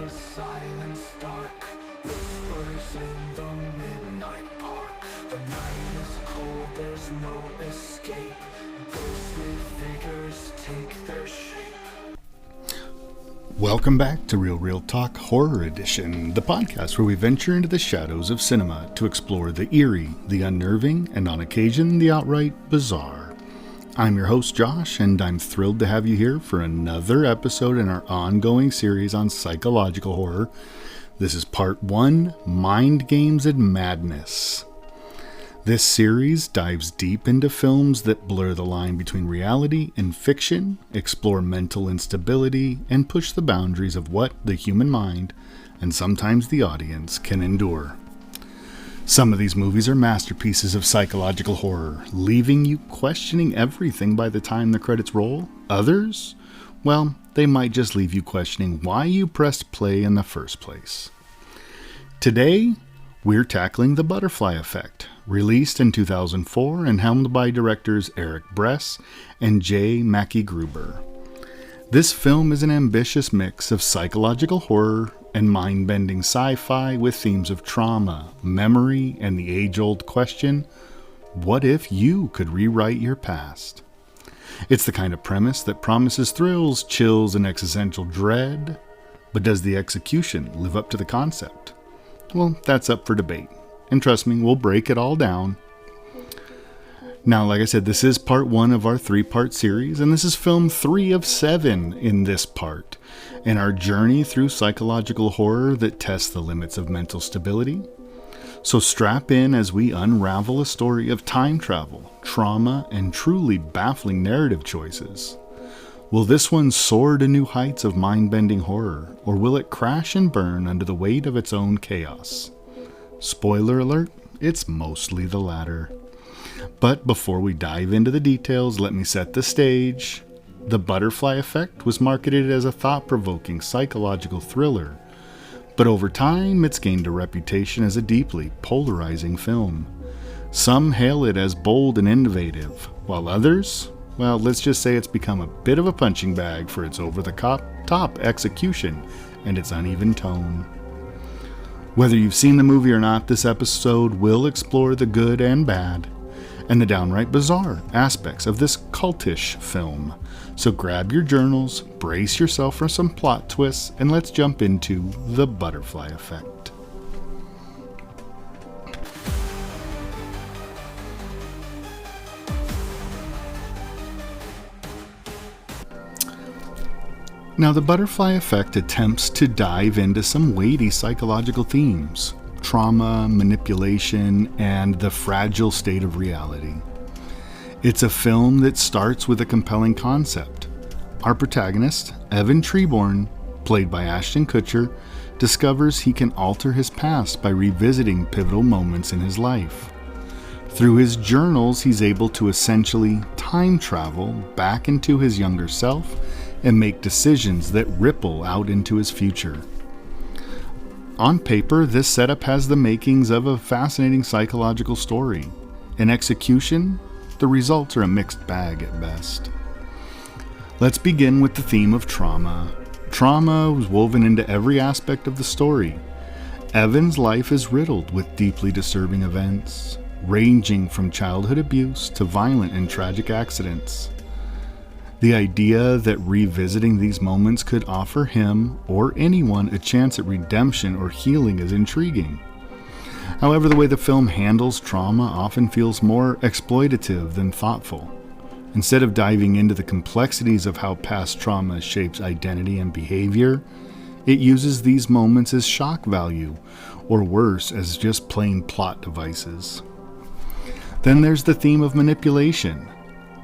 the silence dark, whispers in the midnight park. The night is cold, there's no escape. Ghostly figures take their shape. Welcome back to Real Talk Horror Edition, the podcast where we venture into the shadows of cinema to explore the eerie, the unnerving, and on occasion, the outright bizarre. I'm your host, Josh, and I'm thrilled to have you here for another episode in our ongoing series on psychological horror. This is part 1, Mind Games and Madness. This series dives deep into films that blur the line between reality and fiction, explore mental instability, and push the boundaries of what the human mind, and sometimes the audience, can endure. Some of these movies are masterpieces of psychological horror, leaving you questioning everything by the time the credits roll. Others, well, they might just leave you questioning why you pressed play in the first place. Today, we're tackling The Butterfly Effect, released in 2004 and helmed by directors Eric Bress and J. Mackye Gruber. This film is an ambitious mix of psychological horror and mind-bending sci-fi with themes of trauma, memory, and the age-old question, what if you could rewrite your past? It's the kind of premise that promises thrills, chills, and existential dread, but does the execution live up to the concept? Well, that's up for debate. And trust me, we'll break it all down. Now, like I said, this is part 1 of our 3-part series, and this is film 3 of 7 in this part, in our journey through psychological horror that tests the limits of mental stability. So strap in as we unravel a story of time travel, trauma, and truly baffling narrative choices. Will this one soar to new heights of mind-bending horror, or will it crash and burn under the weight of its own chaos? Spoiler alert, it's mostly the latter. But before we dive into the details, let me set the stage. The Butterfly Effect was marketed as a thought-provoking psychological thriller, but over time it's gained a reputation as a deeply polarizing film. Some hail it as bold and innovative, while others, well, let's just say it's become a bit of a punching bag for its over-the-top execution and its uneven tone. Whether you've seen the movie or not, this episode will explore the good and bad, and the downright bizarre aspects of this cultish film. So grab your journals, brace yourself for some plot twists, and let's jump into The Butterfly Effect. Now, The Butterfly Effect attempts to dive into some weighty psychological themes, trauma, manipulation, and the fragile state of reality. It's a film that starts with a compelling concept. Our protagonist, Evan Treborn, played by Ashton Kutcher, discovers he can alter his past by revisiting pivotal moments in his life. Through his journals, he's able to essentially time travel back into his younger self and make decisions that ripple out into his future. On paper, this setup has the makings of a fascinating psychological story. In execution, the results are a mixed bag at best. Let's begin with the theme of trauma. Trauma was woven into every aspect of the story. Evan's life is riddled with deeply disturbing events, ranging from childhood abuse to violent and tragic accidents. The idea that revisiting these moments could offer him or anyone a chance at redemption or healing is intriguing. However, the way the film handles trauma often feels more exploitative than thoughtful. Instead of diving into the complexities of how past trauma shapes identity and behavior, it uses these moments as shock value, or worse, as just plain plot devices. Then there's the theme of manipulation.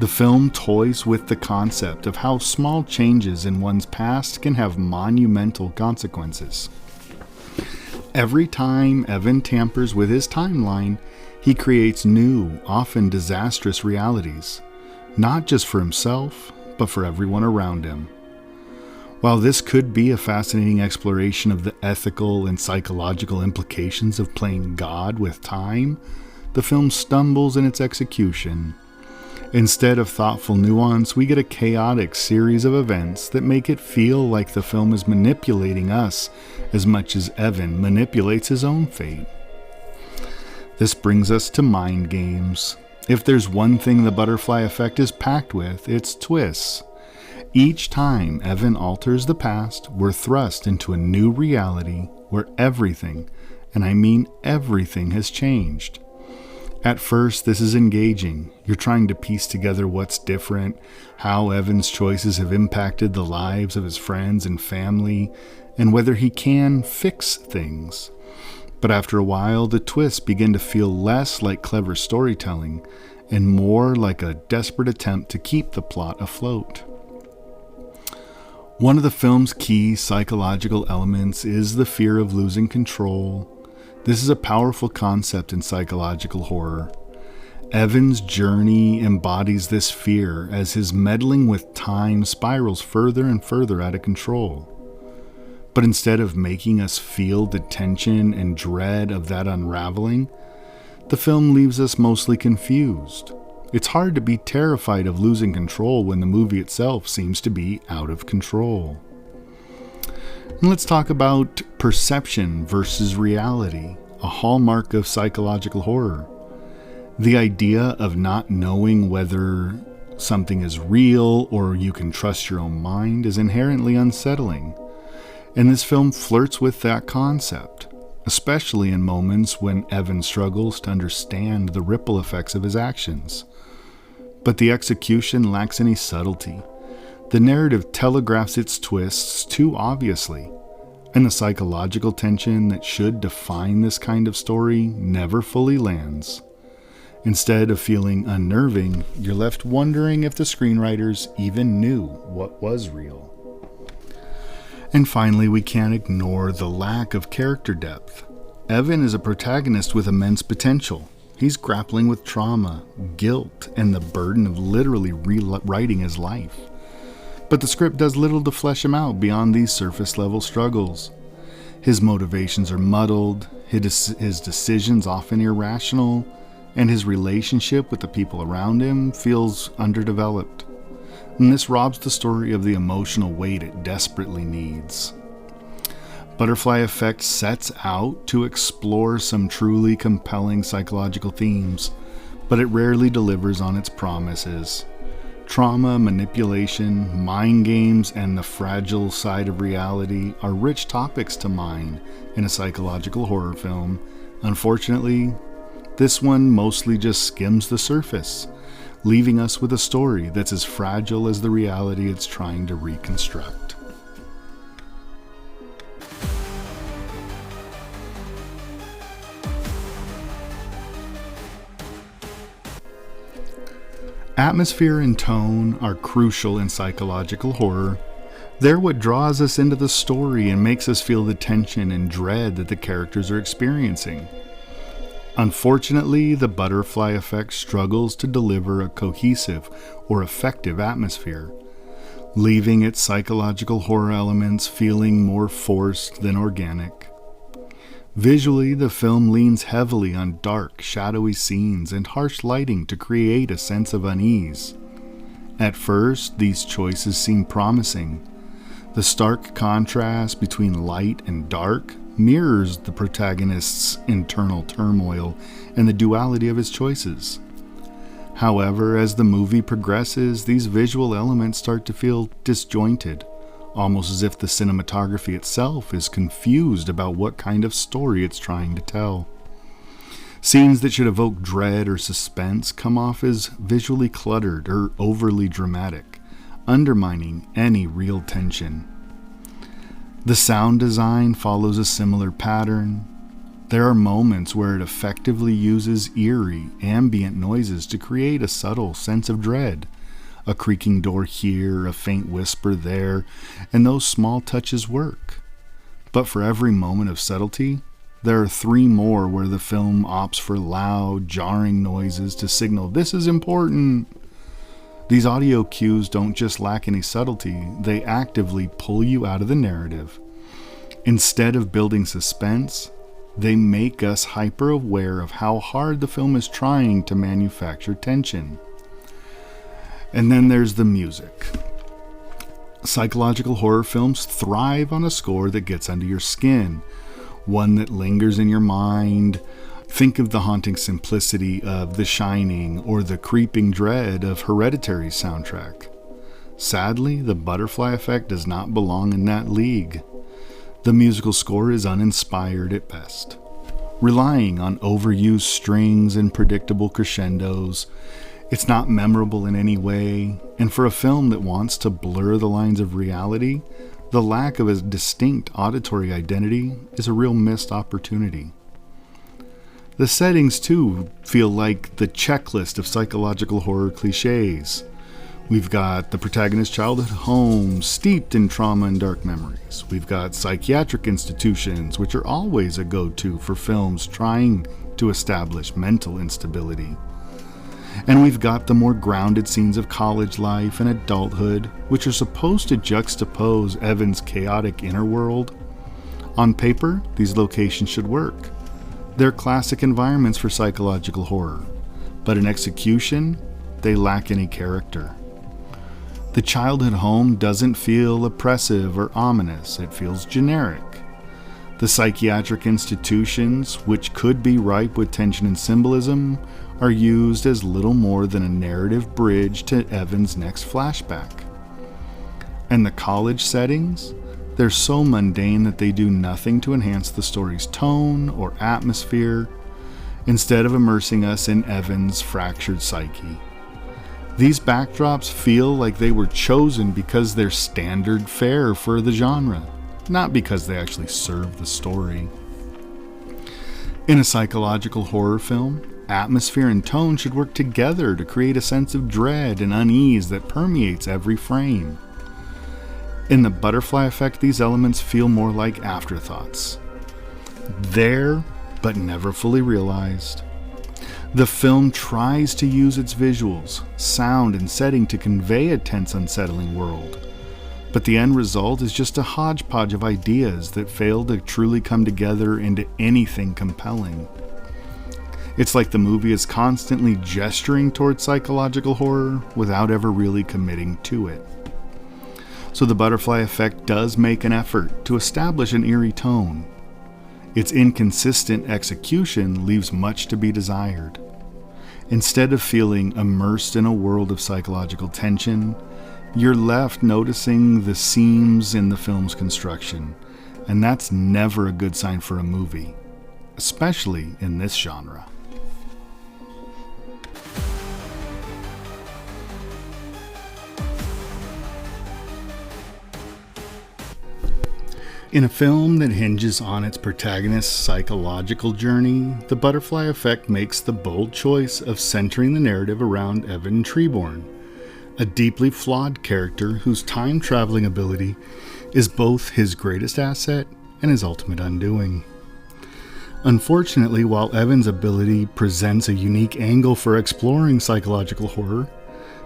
The film toys with the concept of how small changes in one's past can have monumental consequences. Every time Evan tampers with his timeline, he creates new, often disastrous realities, not just for himself, but for everyone around him. While this could be a fascinating exploration of the ethical and psychological implications of playing God with time, the film stumbles in its execution. Instead of thoughtful nuance, we get a chaotic series of events that make it feel like the film is manipulating us as much as Evan manipulates his own fate. This brings us to mind games. If there's one thing the butterfly effect is packed with, it's twists. Each time Evan alters the past, we're thrust into a new reality where everything, and I mean everything, has changed. At first, this is engaging. You're trying to piece together what's different, how Evan's choices have impacted the lives of his friends and family, and whether he can fix things. But after a while, the twists begin to feel less like clever storytelling and more like a desperate attempt to keep the plot afloat. One of the film's key psychological elements is the fear of losing control. This is a powerful concept in psychological horror. Evan's journey embodies this fear as his meddling with time spirals further and further out of control. But instead of making us feel the tension and dread of that unraveling, the film leaves us mostly confused. It's hard to be terrified of losing control when the movie itself seems to be out of control. And let's talk about perception versus reality, a hallmark of psychological horror. The idea of not knowing whether something is real or you can trust your own mind is inherently unsettling. And this film flirts with that concept, especially in moments when Evan struggles to understand the ripple effects of his actions. But the execution lacks any subtlety. The narrative telegraphs its twists too obviously, and the psychological tension that should define this kind of story never fully lands. Instead of feeling unnerving, you're left wondering if the screenwriters even knew what was real. And finally, we can't ignore the lack of character depth. Evan is a protagonist with immense potential. He's grappling with trauma, guilt, and the burden of literally rewriting his life. But the script does little to flesh him out beyond these surface-level struggles. His motivations are muddled, his decisions often irrational, and his relationship with the people around him feels underdeveloped. And this robs the story of the emotional weight it desperately needs. Butterfly Effect sets out to explore some truly compelling psychological themes, but it rarely delivers on its promises. Trauma, manipulation, mind games, and the fragile side of reality are rich topics to mine in a psychological horror film. Unfortunately, this one mostly just skims the surface, leaving us with a story that's as fragile as the reality it's trying to reconstruct. Atmosphere and tone are crucial in psychological horror. They're what draws us into the story and makes us feel the tension and dread that the characters are experiencing. Unfortunately, the Butterfly Effect struggles to deliver a cohesive or effective atmosphere, leaving its psychological horror elements feeling more forced than organic. Visually, the film leans heavily on dark, shadowy scenes and harsh lighting to create a sense of unease. At first, these choices seem promising. The stark contrast between light and dark mirrors the protagonist's internal turmoil and the duality of his choices. However, as the movie progresses, these visual elements start to feel disjointed, almost as if the cinematography itself is confused about what kind of story it's trying to tell. Scenes that should evoke dread or suspense come off as visually cluttered or overly dramatic, undermining any real tension. The sound design follows a similar pattern. There are moments where it effectively uses eerie, ambient noises to create a subtle sense of dread. A creaking door here, a faint whisper there, and those small touches work. But for every moment of subtlety, there are 3 more where the film opts for loud, jarring noises to signal this is important. These audio cues don't just lack any subtlety, they actively pull you out of the narrative. Instead of building suspense, they make us hyper-aware of how hard the film is trying to manufacture tension. And then there's the music. Psychological horror films thrive on a score that gets under your skin, one that lingers in your mind. Think of the haunting simplicity of The Shining or the creeping dread of Hereditary's soundtrack. Sadly, the Butterfly Effect does not belong in that league. The musical score is uninspired at best, relying on overused strings and predictable crescendos. It's not memorable in any way, and for a film that wants to blur the lines of reality, the lack of a distinct auditory identity is a real missed opportunity. The settings, too, feel like the checklist of psychological horror cliches. We've got the protagonist's childhood home, steeped in trauma and dark memories. We've got psychiatric institutions, which are always a go-to for films trying to establish mental instability. And we've got the more grounded scenes of college life and adulthood, which are supposed to juxtapose Evan's chaotic inner world. On paper, these locations should work. They're classic environments for psychological horror, but in execution, they lack any character. The childhood home doesn't feel oppressive or ominous, it feels generic. The psychiatric institutions, which could be ripe with tension and symbolism, are used as little more than a narrative bridge to Evan's next flashback. And the college settings? They're so mundane that they do nothing to enhance the story's tone or atmosphere, instead of immersing us in Evan's fractured psyche. These backdrops feel like they were chosen because they're standard fare for the genre, not because they actually serve the story. In a psychological horror film, atmosphere and tone should work together to create a sense of dread and unease that permeates every frame. In the Butterfly Effect, these elements feel more like afterthoughts. There, but never fully realized. The film tries to use its visuals, sound, and setting to convey a tense, unsettling world. But the end result is just a hodgepodge of ideas that fail to truly come together into anything compelling. It's like the movie is constantly gesturing towards psychological horror without ever really committing to it. So the Butterfly Effect does make an effort to establish an eerie tone. Its inconsistent execution leaves much to be desired. Instead of feeling immersed in a world of psychological tension, you're left noticing the seams in the film's construction, and that's never a good sign for a movie, especially in this genre. In a film that hinges on its protagonist's psychological journey, the Butterfly Effect makes the bold choice of centering the narrative around Evan Treborn, a deeply flawed character whose time-traveling ability is both his greatest asset and his ultimate undoing. Unfortunately, while Evan's ability presents a unique angle for exploring psychological horror,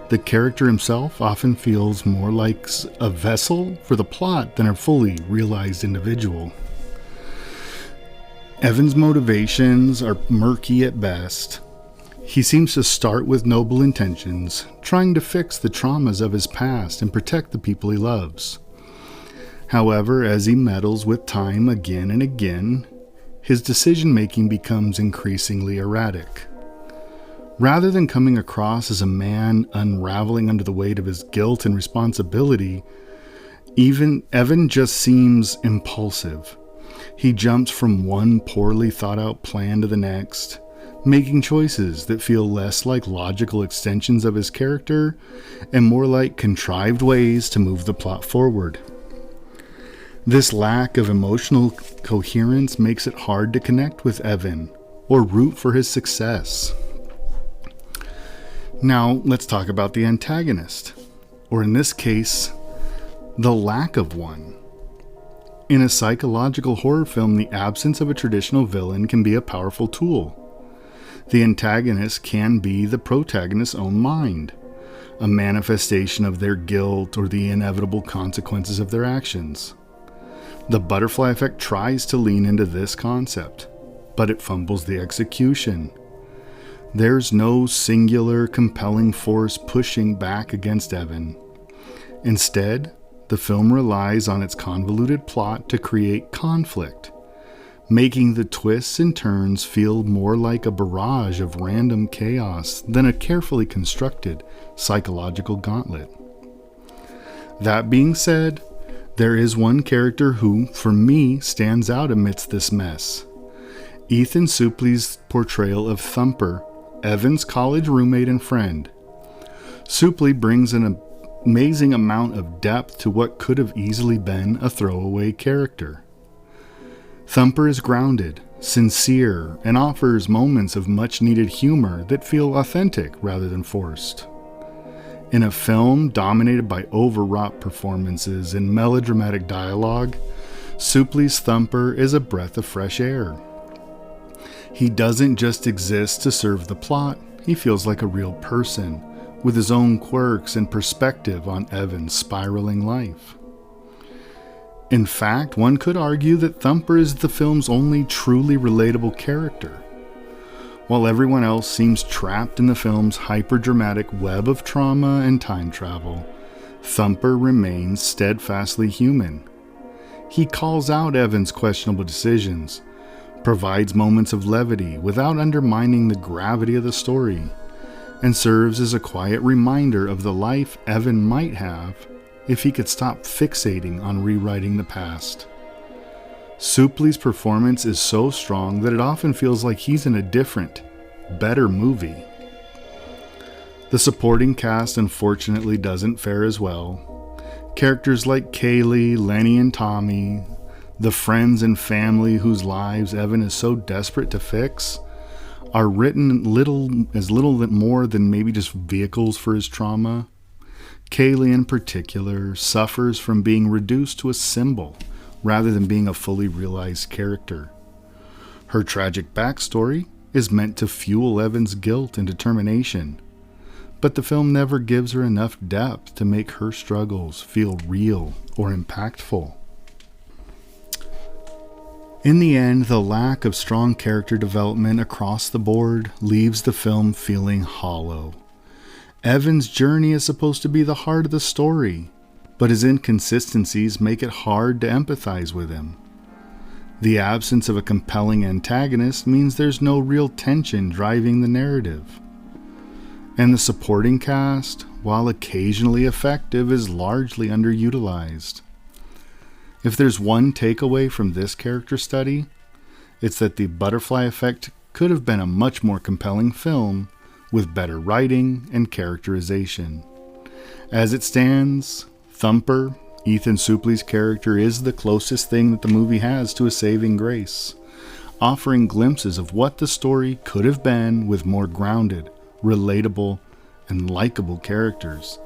the character himself often feels more like a vessel for the plot than a fully realized individual. Evan's motivations are murky at best. He seems to start with noble intentions, trying to fix the traumas of his past and protect the people he loves. However, as he meddles with time again and again, his decision-making becomes increasingly erratic. Rather than coming across as a man unraveling under the weight of his guilt and responsibility, Evan just seems impulsive. He jumps from one poorly thought out plan to the next, making choices that feel less like logical extensions of his character and more like contrived ways to move the plot forward. This lack of emotional coherence makes it hard to connect with Evan or root for his success. Now, let's talk about the antagonist, or in this case, the lack of one. In a psychological horror film, the absence of a traditional villain can be a powerful tool. The antagonist can be the protagonist's own mind, a manifestation of their guilt or the inevitable consequences of their actions. The Butterfly Effect tries to lean into this concept, but it fumbles the execution. There's no singular, compelling force pushing back against Evan. Instead, the film relies on its convoluted plot to create conflict, making the twists and turns feel more like a barrage of random chaos than a carefully constructed psychological gauntlet. That being said, there is one character who, for me, stands out amidst this mess. Ethan Suplee's portrayal of Thumper, Evan's college roommate and friend. Suplee brings an amazing amount of depth to what could have easily been a throwaway character. Thumper is grounded, sincere, and offers moments of much-needed humor that feel authentic rather than forced. In a film dominated by overwrought performances and melodramatic dialogue, Suplee's Thumper is a breath of fresh air. He doesn't just exist to serve the plot, he feels like a real person, with his own quirks and perspective on Evan's spiraling life. In fact, one could argue that Thumper is the film's only truly relatable character. While everyone else seems trapped in the film's hyper-dramatic web of trauma and time travel, Thumper remains steadfastly human. He calls out Evan's questionable decisions, provides moments of levity without undermining the gravity of the story, and serves as a quiet reminder of the life Evan might have if he could stop fixating on rewriting the past. Suplee's performance is so strong that it often feels like he's in a different, better movie. The supporting cast unfortunately doesn't fare as well. Characters like Kaylee, Lenny, and Tommy, the friends and family whose lives Evan is so desperate to fix, are written little more than maybe just vehicles for his trauma. Kaylee in particular suffers from being reduced to a symbol rather than being a fully realized character. Her tragic backstory is meant to fuel Evan's guilt and determination, but the film never gives her enough depth to make her struggles feel real or impactful. In the end, the lack of strong character development across the board leaves the film feeling hollow. Evan's journey is supposed to be the heart of the story, but his inconsistencies make it hard to empathize with him. The absence of a compelling antagonist means there's no real tension driving the narrative. And the supporting cast, while occasionally effective, is largely underutilized. If there's one takeaway from this character study, it's that The Butterfly Effect could have been a much more compelling film with better writing and characterization. As it stands, Thumper, Ethan Suplee's character, is the closest thing that the movie has to a saving grace, offering glimpses of what the story could have been with more grounded, relatable, and likable characters.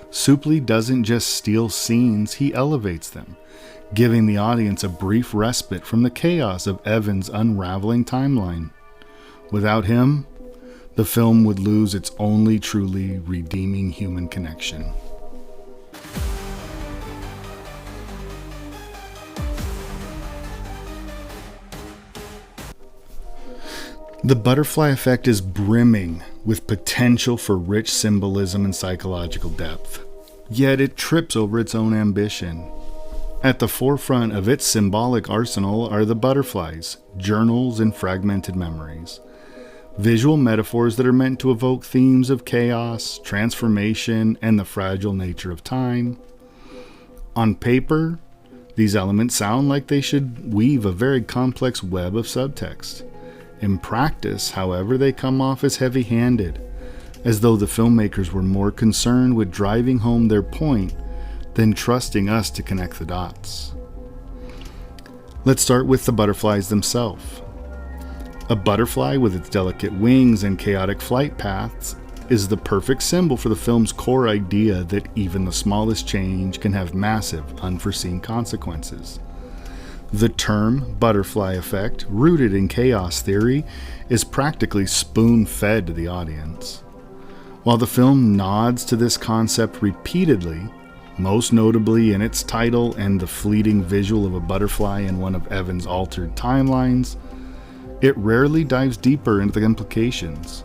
Suplee doesn't just steal scenes, he elevates them, giving the audience a brief respite from the chaos of Evan's unraveling timeline. Without him, the film would lose its only truly redeeming human connection. The Butterfly Effect is brimming with potential for rich symbolism and psychological depth, yet it trips over its own ambition. At the forefront of its symbolic arsenal are the butterflies, journals, and fragmented memories. Visual metaphors that are meant to evoke themes of chaos, transformation, and the fragile nature of time. On paper, these elements sound like they should weave a very complex web of subtext. In practice, however, they come off as heavy-handed, as though the filmmakers were more concerned with driving home their point than trusting us to connect the dots. Let's start with the butterflies themselves. A butterfly with its delicate wings and chaotic flight paths is the perfect symbol for the film's core idea that even the smallest change can have massive, unforeseen consequences. The term butterfly effect, rooted in chaos theory, is practically spoon-fed to the audience. While the film nods to this concept repeatedly, most notably in its title and the fleeting visual of a butterfly in one of Evan's altered timelines, it rarely dives deeper into the implications.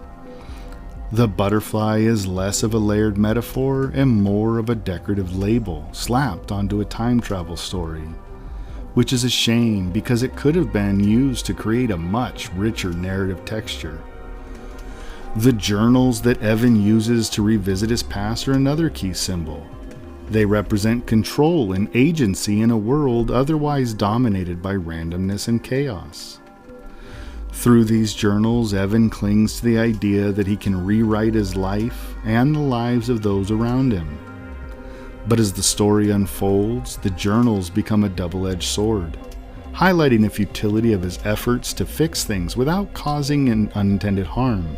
The butterfly is less of a layered metaphor and more of a decorative label slapped onto a time travel story, which is a shame because it could have been used to create a much richer narrative texture. The journals that Evan uses to revisit his past are another key symbol. They represent control and agency in a world otherwise dominated by randomness and chaos. Through these journals, Evan clings to the idea that he can rewrite his life and the lives of those around him. But as the story unfolds, the journals become a double-edged sword, highlighting the futility of his efforts to fix things without causing an unintended harm.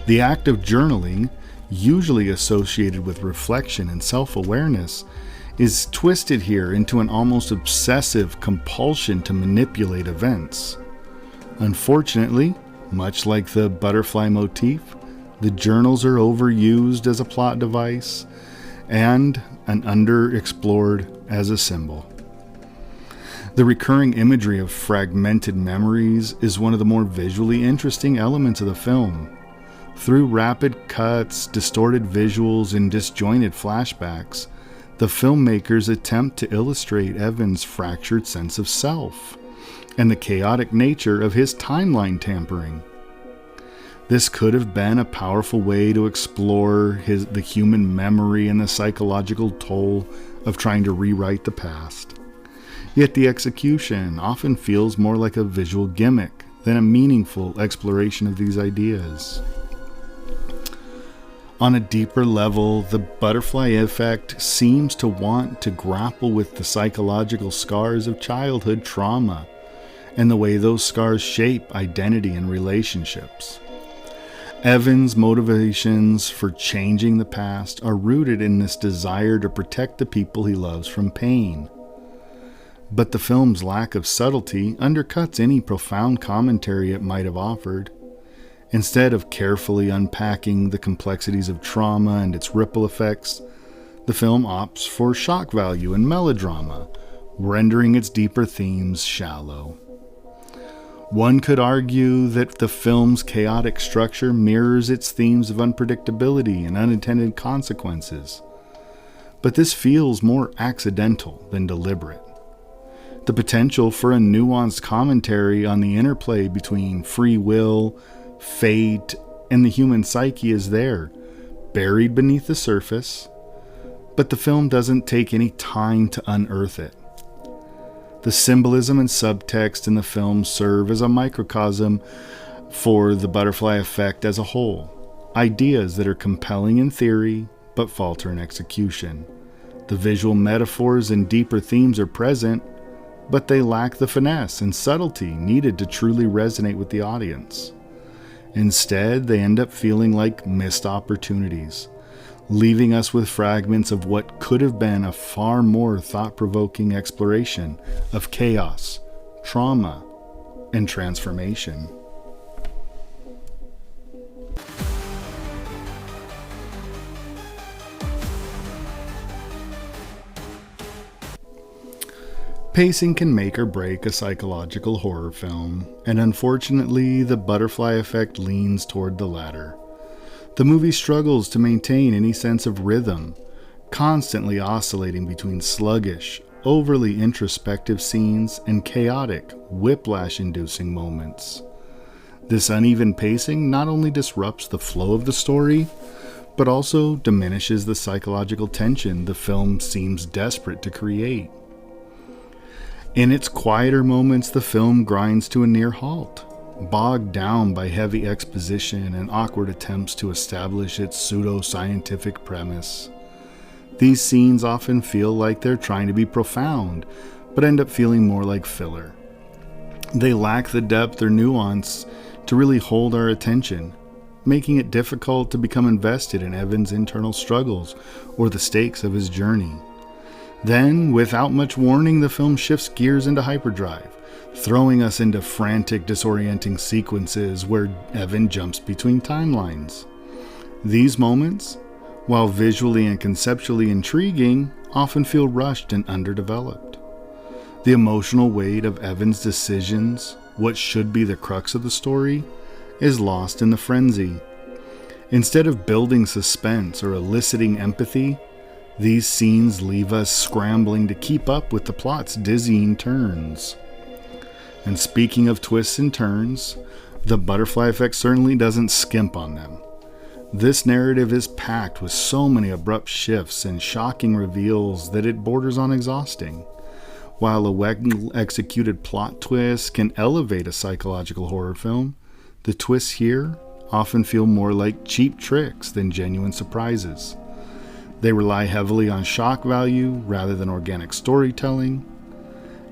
The act of journaling, usually associated with reflection and self-awareness, is twisted here into an almost obsessive compulsion to manipulate events. Unfortunately, much like the butterfly motif, the journals are overused as a plot device and underexplored as a symbol. The recurring imagery of fragmented memories is one of the more visually interesting elements of the film. Through rapid cuts, distorted visuals, and disjointed flashbacks, the filmmakers attempt to illustrate Evan's fractured sense of self and the chaotic nature of his timeline tampering. This could have been a powerful way to explore the human memory and the psychological toll of trying to rewrite the past. Yet the execution often feels more like a visual gimmick than a meaningful exploration of these ideas. On a deeper level, the butterfly effect seems to want to grapple with the psychological scars of childhood trauma and the way those scars shape identity and relationships. Evan's motivations for changing the past are rooted in this desire to protect the people he loves from pain. But the film's lack of subtlety undercuts any profound commentary it might have offered. Instead of carefully unpacking the complexities of trauma and its ripple effects, the film opts for shock value and melodrama, rendering its deeper themes shallow. One could argue that the film's chaotic structure mirrors its themes of unpredictability and unintended consequences, but this feels more accidental than deliberate. The potential for a nuanced commentary on the interplay between free will, fate, and the human psyche is there, buried beneath the surface, but the film doesn't take any time to unearth it. The symbolism and subtext in the film serve as a microcosm for the butterfly effect as a whole, ideas that are compelling in theory but falter in execution. The visual metaphors and deeper themes are present, but they lack the finesse and subtlety needed to truly resonate with the audience. Instead, they end up feeling like missed opportunities, leaving us with fragments of what could have been a far more thought-provoking exploration of chaos, trauma, and transformation. Pacing can make or break a psychological horror film, and unfortunately, the butterfly effect leans toward the latter. The movie struggles to maintain any sense of rhythm, constantly oscillating between sluggish, overly introspective scenes and chaotic, whiplash-inducing moments. This uneven pacing not only disrupts the flow of the story, but also diminishes the psychological tension the film seems desperate to create. In its quieter moments, the film grinds to a near halt, bogged down by heavy exposition and awkward attempts to establish its pseudo-scientific premise. These scenes often feel like they're trying to be profound, but end up feeling more like filler. They lack the depth or nuance to really hold our attention, making it difficult to become invested in Evan's internal struggles or the stakes of his journey. Then, without much warning, the film shifts gears into hyperdrive, throwing us into frantic, disorienting sequences where Evan jumps between timelines. These moments, while visually and conceptually intriguing, often feel rushed and underdeveloped. The emotional weight of Evan's decisions, what should be the crux of the story, is lost in the frenzy. Instead of building suspense or eliciting empathy, these scenes leave us scrambling to keep up with the plot's dizzying turns. And speaking of twists and turns, the Butterfly Effect certainly doesn't skimp on them. This narrative is packed with so many abrupt shifts and shocking reveals that it borders on exhausting. While a well-executed plot twist can elevate a psychological horror film, the twists here often feel more like cheap tricks than genuine surprises. They rely heavily on shock value rather than organic storytelling,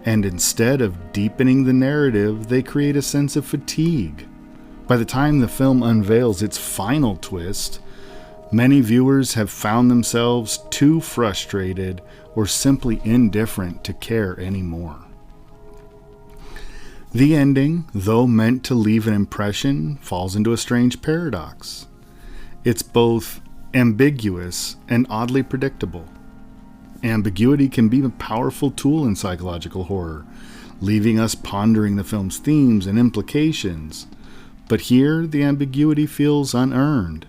and instead of deepening the narrative, they create a sense of fatigue. By the time the film unveils its final twist, many viewers have found themselves too frustrated or simply indifferent to care anymore. The ending, though meant to leave an impression, falls into a strange paradox. It's both ambiguous and oddly predictable. Ambiguity can be a powerful tool in psychological horror, leaving us pondering the film's themes and implications. But here, the ambiguity feels unearned.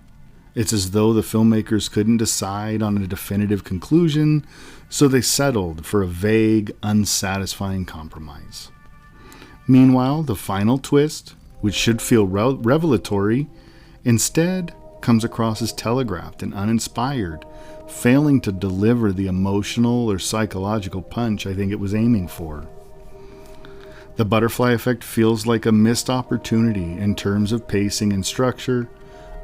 It's as though the filmmakers couldn't decide on a definitive conclusion, so they settled for a vague, unsatisfying compromise. Meanwhile, the final twist, which should feel revelatory, instead comes across as telegraphed and uninspired, failing to deliver the emotional or psychological punch I think it was aiming for. The Butterfly Effect feels like a missed opportunity in terms of pacing and structure.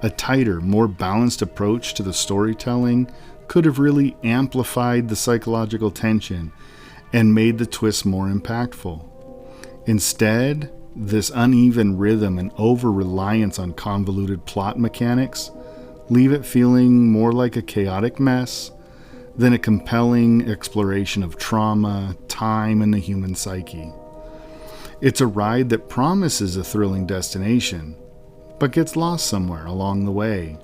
A tighter, more balanced approach to the storytelling could have really amplified the psychological tension and made the twist more impactful. Instead, this uneven rhythm and over-reliance on convoluted plot mechanics leave it feeling more like a chaotic mess than a compelling exploration of trauma, time, and the human psyche. It's a ride that promises a thrilling destination, but gets lost somewhere along the way,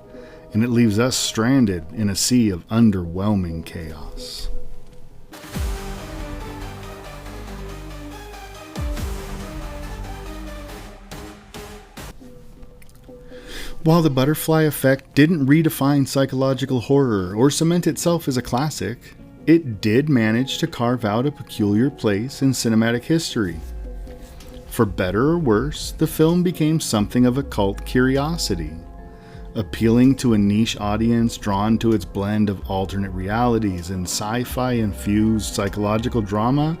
and it leaves us stranded in a sea of underwhelming chaos. While The Butterfly Effect didn't redefine psychological horror or cement itself as a classic, it did manage to carve out a peculiar place in cinematic history. For better or worse, the film became something of a cult curiosity, appealing to a niche audience drawn to its blend of alternate realities and sci-fi infused psychological drama.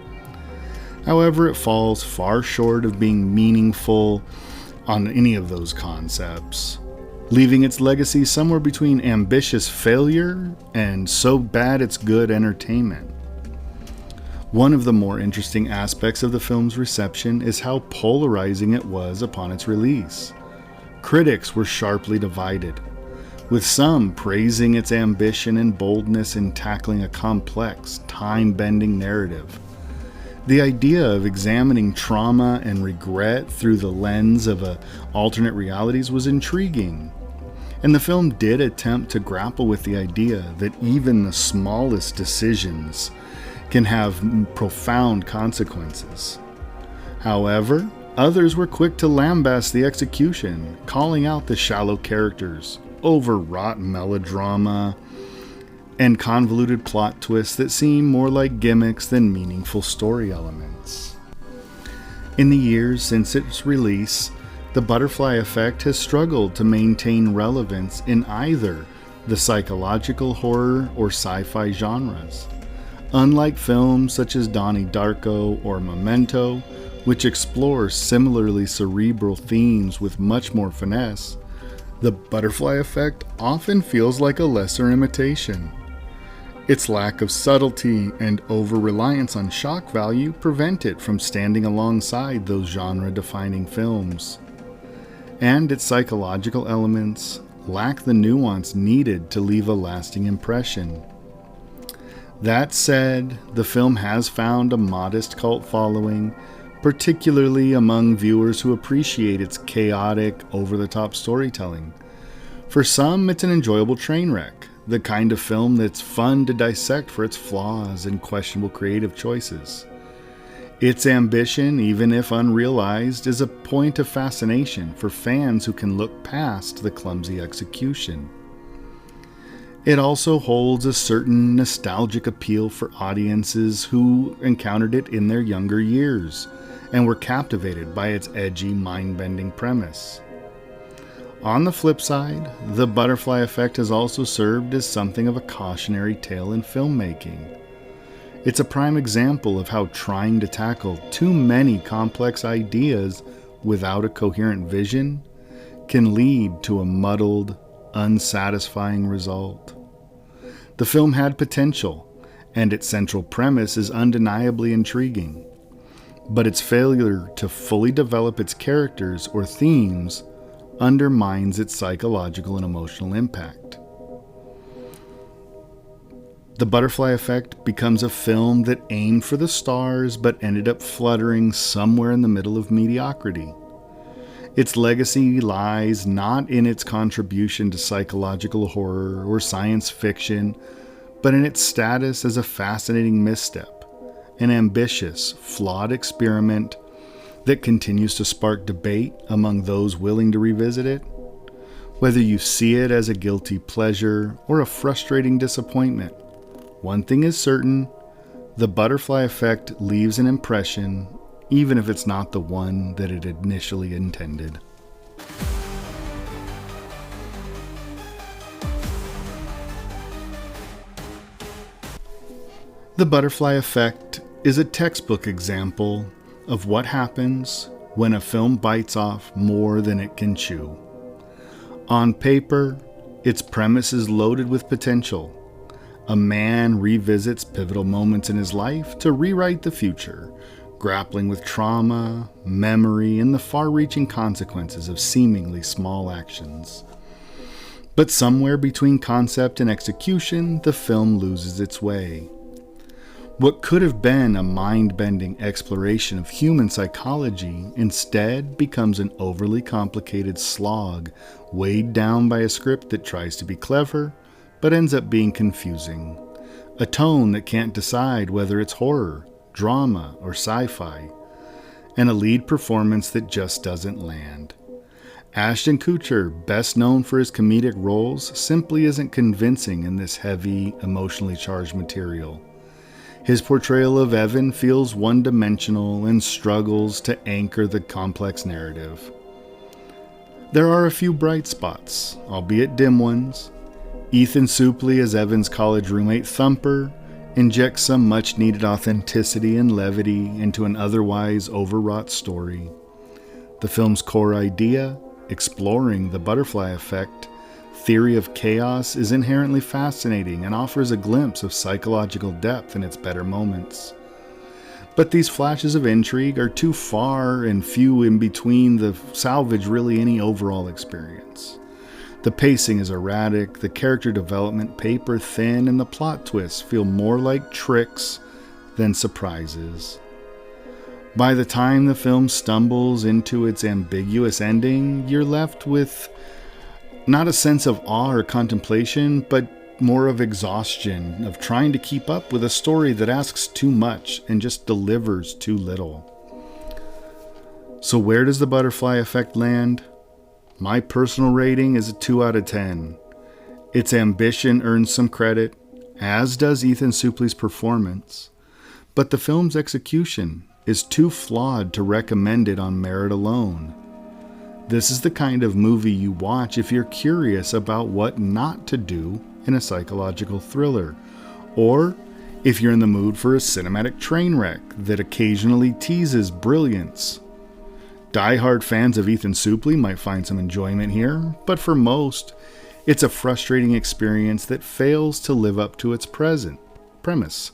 However, it falls far short of being meaningful on any of those concepts, leaving its legacy somewhere between ambitious failure and so bad it's good entertainment. One of the more interesting aspects of the film's reception is how polarizing it was upon its release. Critics were sharply divided, with some praising its ambition and boldness in tackling a complex, time-bending narrative. The idea of examining trauma and regret through the lens of alternate realities was intriguing, and the film did attempt to grapple with the idea that even the smallest decisions can have profound consequences. However, others were quick to lambast the execution, calling out the shallow characters, overwrought melodrama, and convoluted plot twists that seem more like gimmicks than meaningful story elements. In the years since its release, The Butterfly Effect has struggled to maintain relevance in either the psychological horror or sci-fi genres. Unlike films such as Donnie Darko or Memento, which explore similarly cerebral themes with much more finesse, The Butterfly Effect often feels like a lesser imitation. Its lack of subtlety and over-reliance on shock value prevent it from standing alongside those genre-defining films. And its psychological elements lack the nuance needed to leave a lasting impression. That said, the film has found a modest cult following, particularly among viewers who appreciate its chaotic, over-the-top storytelling. For some, it's an enjoyable train wreck, the kind of film that's fun to dissect for its flaws and questionable creative choices. Its ambition, even if unrealized, is a point of fascination for fans who can look past the clumsy execution. It also holds a certain nostalgic appeal for audiences who encountered it in their younger years and were captivated by its edgy, mind-bending premise. On the flip side, the butterfly effect has also served as something of a cautionary tale in filmmaking. It's a prime example of how trying to tackle too many complex ideas without a coherent vision can lead to a muddled, unsatisfying result. The film had potential, and its central premise is undeniably intriguing, but its failure to fully develop its characters or themes undermines its psychological and emotional impact. The Butterfly Effect becomes a film that aimed for the stars but ended up fluttering somewhere in the middle of mediocrity. Its legacy lies not in its contribution to psychological horror or science fiction, but in its status as a fascinating misstep, an ambitious, flawed experiment that continues to spark debate among those willing to revisit it. Whether you see it as a guilty pleasure or a frustrating disappointment, one thing is certain: the Butterfly Effect leaves an impression, even if it's not the one that it initially intended. The Butterfly Effect is a textbook example of what happens when a film bites off more than it can chew. On paper, its premise is loaded with potential. A man revisits pivotal moments in his life to rewrite the future, grappling with trauma, memory, and the far-reaching consequences of seemingly small actions. But somewhere between concept and execution, the film loses its way. What could have been a mind-bending exploration of human psychology instead becomes an overly complicated slog weighed down by a script that tries to be clever but ends up being confusing. A tone that can't decide whether it's horror, drama, or sci-fi. And a lead performance that just doesn't land. Ashton Kutcher, best known for his comedic roles, simply isn't convincing in this heavy, emotionally charged material. His portrayal of Evan feels one-dimensional and struggles to anchor the complex narrative. There are a few bright spots, albeit dim ones. Ethan Suplee as Evan's college roommate Thumper injects some much-needed authenticity and levity into an otherwise overwrought story. The film's core idea, exploring the butterfly effect, theory of chaos, is inherently fascinating and offers a glimpse of psychological depth in its better moments. But these flashes of intrigue are too far and few in between to salvage really any overall experience. The pacing is erratic, the character development paper thin, and the plot twists feel more like tricks than surprises. By the time the film stumbles into its ambiguous ending, you're left with not a sense of awe or contemplation, but more of exhaustion, of trying to keep up with a story that asks too much and just delivers too little. So where does the Butterfly Effect land? My personal rating is a 2 out of 10. Its ambition earns some credit, as does Ethan Suplee's performance, but the film's execution is too flawed to recommend it on merit alone. This is the kind of movie you watch if you're curious about what not to do in a psychological thriller, or if you're in the mood for a cinematic train wreck that occasionally teases brilliance. Die-hard fans of Ethan Suplee might find some enjoyment here, but for most, it's a frustrating experience that fails to live up to its premise.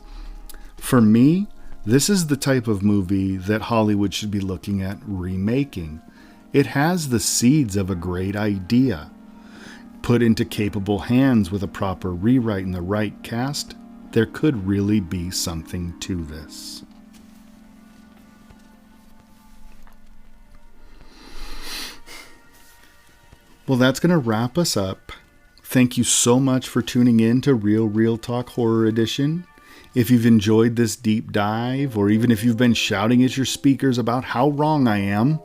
For me, this is the type of movie that Hollywood should be looking at remaking. It has the seeds of a great idea. Put into capable hands with a proper rewrite and the right cast, there could really be something to this. Well, that's going to wrap us up. Thank you so much for tuning in to Real Talk Horror Edition. If you've enjoyed this deep dive, or even if you've been shouting at your speakers about how wrong I am,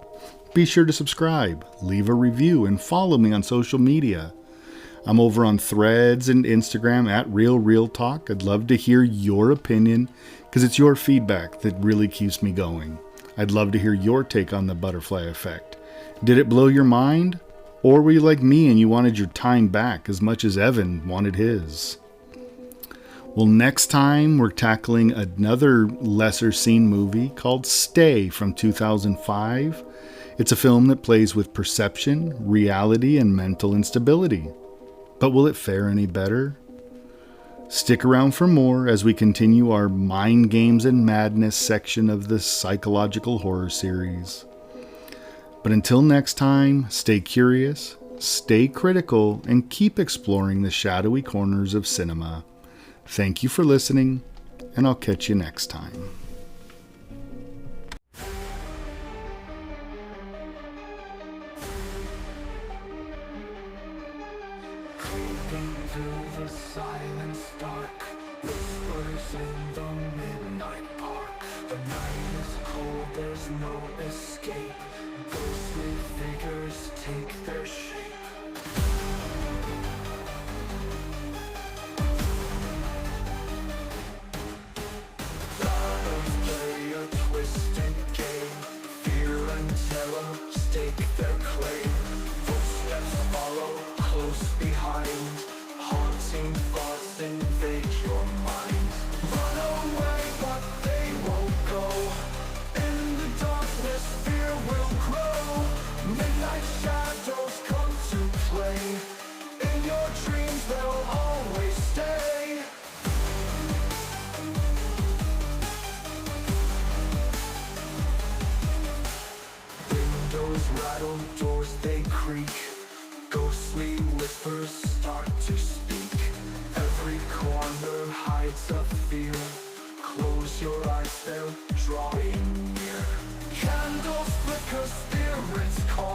be sure to subscribe, leave a review, and follow me on social media. I'm over on Threads and Instagram at Real Talk. I'd love to hear your opinion because it's your feedback that really keeps me going. I'd love to hear your take on the butterfly effect. Did it blow your mind? Or were you like me and you wanted your time back as much as Evan wanted his? Well, next time we're tackling another lesser seen movie called Stay from 2005. It's a film that plays with perception, reality, and mental instability. But will it fare any better? Stick around for more as we continue our Mind Games and Madness section of this psychological horror series. But until next time, stay curious, stay critical, and keep exploring the shadowy corners of cinema. Thank you for listening, and I'll catch you next time. Creeping through the silence dark, whispers in the midnight park. The night is cold, there's no escape. Ghostly figures take their shape. Shadows play a twisted game. Fear and terror stake their claim. Footsteps follow close behind. Haunting thoughts invade your mind. Run away, but they won't go. In the darkness, fear will grow. Midnight shadows come to play. In your dreams, they'll always stay. Windows rattle, doors they creak. Ghostly whispers start to speak. Every corner hides a fear. Close your eyes, they're drawing near. Candles flicker, spirits call.